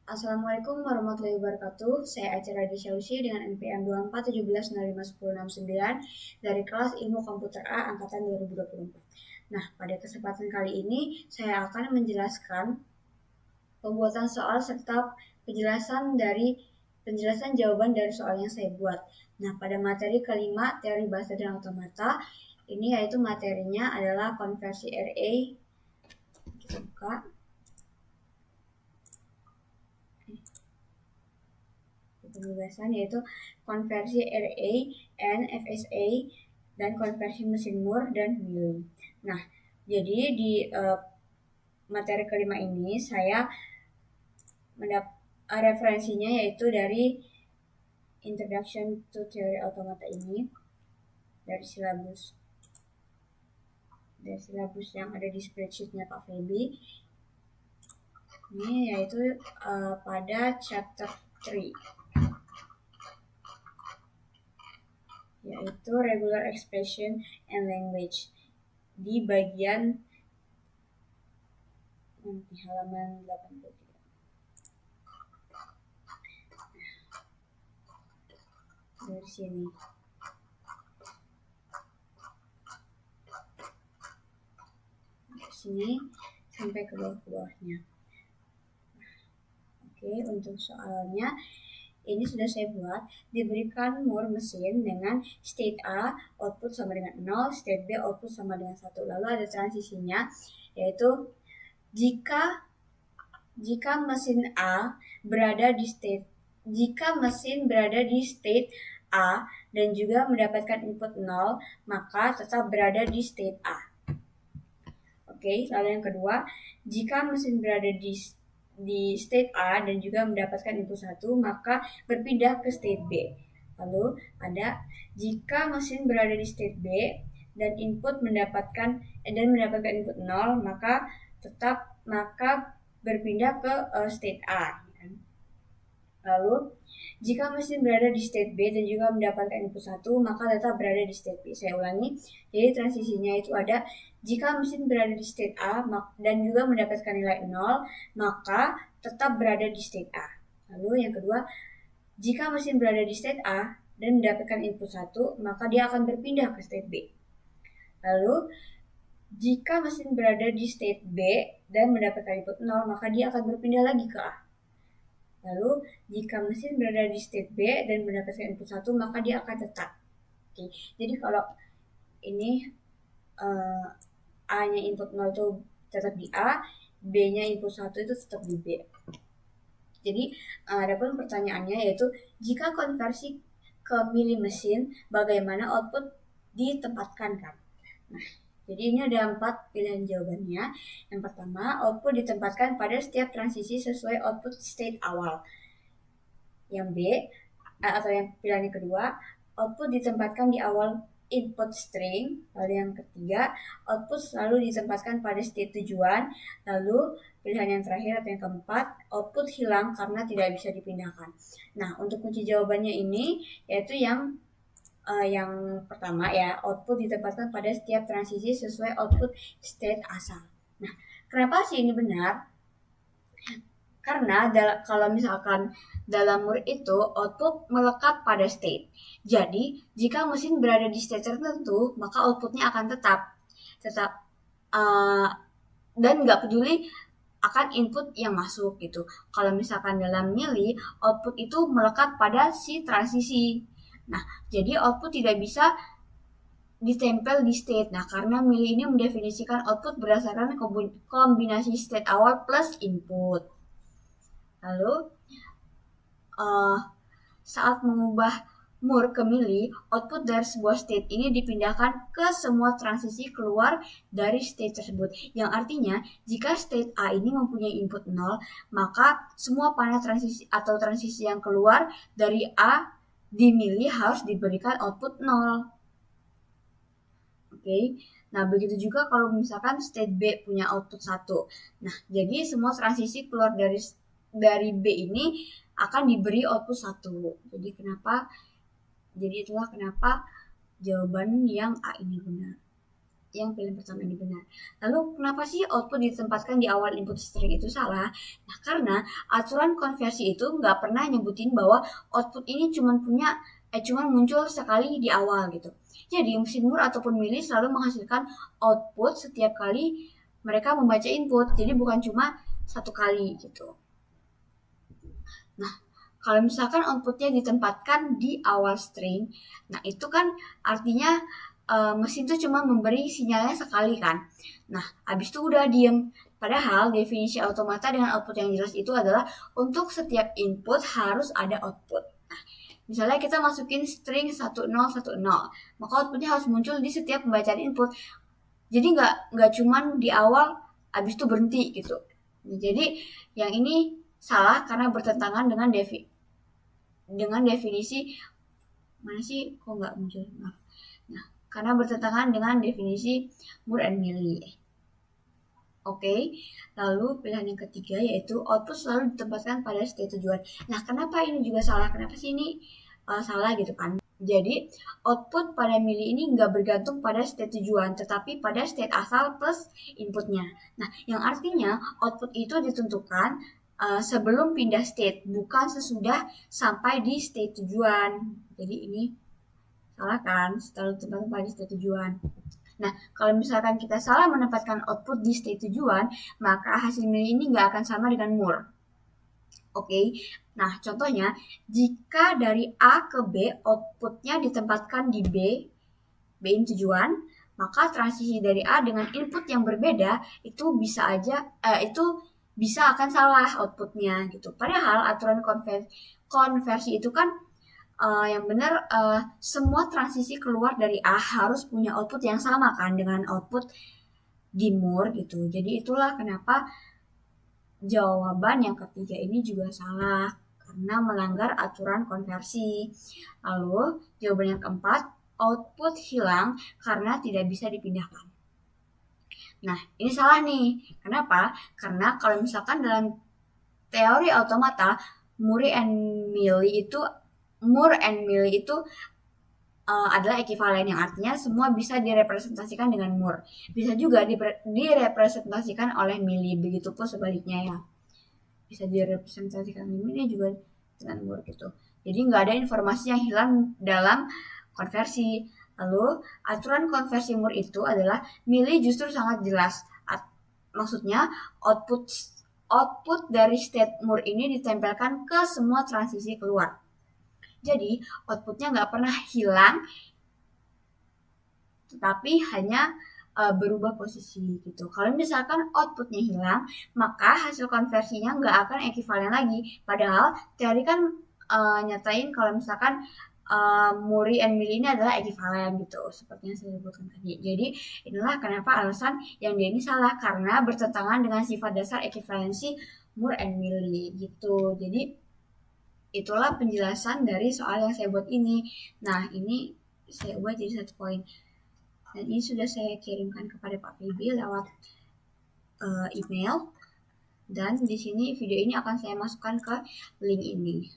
Assalamualaikum warahmatullahi wabarakatuh. Saya Acara Disyausi dengan NPM 2417051069 dari kelas Ilmu Komputer A angkatan 2024. Nah, pada kesempatan kali ini saya akan menjelaskan pembuatan soal serta penjelasan jawaban dari soal yang saya buat. Nah, pada materi kelima, teori bahasa dan otomata, ini yaitu materinya adalah konversi RA. Kita buka. Pembahasan yaitu konversi RA, NFSA, dan konversi mesin Moore dan Milling. Nah, jadi di materi kelima ini saya referensinya yaitu dari Introduction to Theory Automata ini dari silabus yang ada di spreadsheetnya Pak Feby. Ini yaitu pada chapter 3. Yaitu Regular Expression and Language di bagian halaman 83. Dari sini sampai ke bawahnya. Oke, untuk soalnya ini sudah saya buat. Diberikan Moore mesin dengan state A output sama dengan 0, state B output sama dengan 1. Lalu ada transisinya, yaitu jika mesin berada di state A dan juga mendapatkan input 0, maka tetap berada di state A. Oke, lalu yang kedua, jika mesin berada di state A dan juga mendapatkan input 1, maka berpindah ke state B. Lalu ada jika mesin berada di state B dan mendapatkan input 0, maka berpindah ke state A. Lalu jika mesin berada di state B dan juga mendapatkan input 1, maka tetap berada di state B. Saya ulangi, jadi transisinya itu ada jika mesin berada di state A dan juga mendapatkan nilai 0, maka tetap berada di state A. Lalu yang kedua, jika mesin berada di state A dan mendapatkan input 1, maka dia akan berpindah ke state B. Lalu jika mesin berada di state B dan mendapatkan input 0, maka dia akan berpindah lagi ke A. Lalu jika mesin berada di state B dan mendapatkan input 1, maka dia akan tetap. Oke, jadi kalau ini A-nya input 0 itu tetap di A, B-nya input 1 itu tetap di B. Jadi adapun pertanyaannya yaitu jika konversi ke milih mesin, bagaimana output ditempatkan kan? Nah, jadi ini ada 4 pilihan jawabannya. Yang pertama, output ditempatkan pada setiap transisi sesuai output state awal. Yang B, atau yang pilihan yang kedua, output ditempatkan di awal input string. Lalu yang ketiga, output selalu ditempatkan pada state tujuan. Lalu pilihan yang terakhir atau yang keempat, output hilang karena tidak bisa dipindahkan. Nah, untuk kunci jawabannya ini yaitu yang pertama ya, output ditempatkan pada setiap transisi sesuai output state asal. Nah, kenapa sih ini benar? Karena kalau misalkan dalam Moore itu output melekat pada state. Jadi, jika mesin berada di state tertentu, maka outputnya akan tetap dan nggak peduli akan input yang masuk gitu. Kalau misalkan dalam milih, output itu melekat pada si transisi. Nah, jadi output tidak bisa ditempel di state. Nah, karena milih ini mendefinisikan output berdasarkan kombinasi state awal plus input. Lalu saat mengubah Moore ke milih, output dari sebuah state ini dipindahkan ke semua transisi keluar dari state tersebut. Yang artinya, jika state A ini mempunyai input 0, maka semua panel transisi atau transisi yang keluar dari A dimilih harus diberikan output 0. Oke. Nah, begitu juga kalau misalkan state B punya output 1. Nah, jadi semua transisi keluar dari B ini akan diberi output 1. Jadi itulah kenapa jawaban yang A ini benar. yang pilihan pertama ini benar. Lalu kenapa sih output ditempatkan di awal input string itu salah? Nah, karena aturan konversi itu nggak pernah nyebutin bahwa output ini cuma muncul sekali di awal gitu. Jadi mesin Moore ataupun Mealy selalu menghasilkan output setiap kali mereka membaca input. Jadi bukan cuma satu kali gitu. Nah, kalau misalkan outputnya ditempatkan di awal string, nah itu kan artinya mesin itu cuma memberi sinyalnya sekali kan. Nah, habis itu udah diem. Padahal definisi automata dengan output yang jelas itu adalah untuk setiap input harus ada output. Nah, misalnya kita masukin string 1010, maka outputnya harus muncul di setiap pembacaan input. Jadi nggak cuman di awal, habis itu berhenti gitu. Nah, jadi yang ini salah karena bertentangan dengan definisi mana sih kok nggak muncul, maaf. Nah, karena bertentangan dengan definisi Moore and Mealy. Oke, lalu pilihan yang ketiga yaitu output selalu ditempatkan pada state tujuan. Nah, kenapa ini juga salah? Kenapa sih ini salah gitu kan? Jadi, output pada Mealy ini nggak bergantung pada state tujuan, tetapi pada state asal plus inputnya. Nah, yang artinya output itu ditentukan sebelum pindah state, bukan sesudah sampai di state tujuan. Jadi ini salah kan? Selalu ditempatkan pada state tujuan. Nah, kalau misalkan kita salah menempatkan output di state tujuan, maka hasil Mealy ini nggak akan sama dengan Moore. Oke, nah contohnya, jika dari A ke B outputnya ditempatkan di B tujuan, maka transisi dari A dengan input yang berbeda itu bisa akan salah outputnya gitu. Padahal aturan konversi itu kan yang benar semua transisi keluar dari A harus punya output yang sama kan dengan output di Moore gitu. Jadi itulah kenapa jawaban yang ketiga ini juga salah karena melanggar aturan konversi. Lalu jawaban yang keempat, output hilang karena tidak bisa dipindahkan. Nah, ini salah nih. Kenapa? Karena kalau misalkan dalam teori automata Moore and Mealy itu adalah ekivalen, yang artinya semua bisa direpresentasikan dengan Moore. Bisa juga direpresentasikan oleh Mealy, begitu pun sebaliknya ya. Bisa direpresentasikan oleh Mealy juga dengan Moore gitu. Jadi nggak ada informasi yang hilang dalam konversi. Lalu aturan konversi Moore itu adalah Mealy justru sangat jelas. Maksudnya output dari state Moore ini ditempelkan ke semua transisi keluar. Jadi outputnya nggak pernah hilang, tetapi hanya berubah posisi gitu. Kalau misalkan outputnya hilang, maka hasil konversinya nggak akan ekivalen lagi. Padahal teori kan nyatain kalau misalkan Moore and Mealy ini adalah ekivalen gitu, seperti yang saya sebutkan tadi. Jadi inilah kenapa alasan yang dia ini salah, karena bertentangan dengan sifat dasar ekivalensi Moore and Mealy gitu. Jadi itulah penjelasan dari soal yang saya buat ini. Nah, ini saya ubah jadi 1 poin. Dan ini sudah saya kirimkan kepada Pak Feby lewat email. Dan di sini video ini akan saya masukkan ke link ini.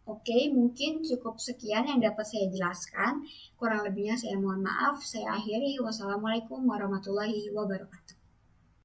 Oke, mungkin cukup sekian yang dapat saya jelaskan. Kurang lebihnya saya mohon maaf. Saya akhiri. Wassalamualaikum warahmatullahi wabarakatuh.